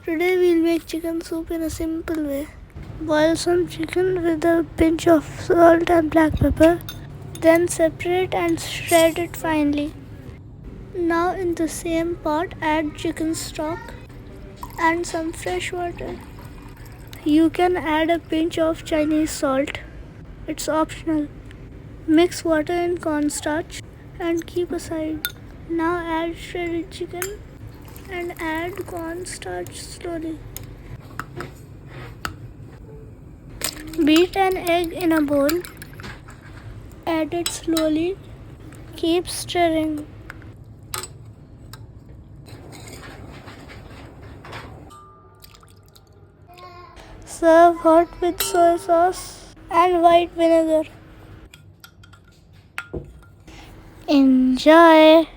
Today we'll make chicken soup in a simple way. Boil some chicken with a pinch of salt and black pepper. Then separate and shred it finely. Now in the same pot add chicken stock and some fresh water. You can add a pinch of Chinese salt. It's optional. Mix water and cornstarch and keep aside. Now add shredded chicken and add cornstarch slowly. Beat an egg in a bowl. Add it slowly. Keep stirring. Serve hot with soy sauce and white vinegar. Enjoy!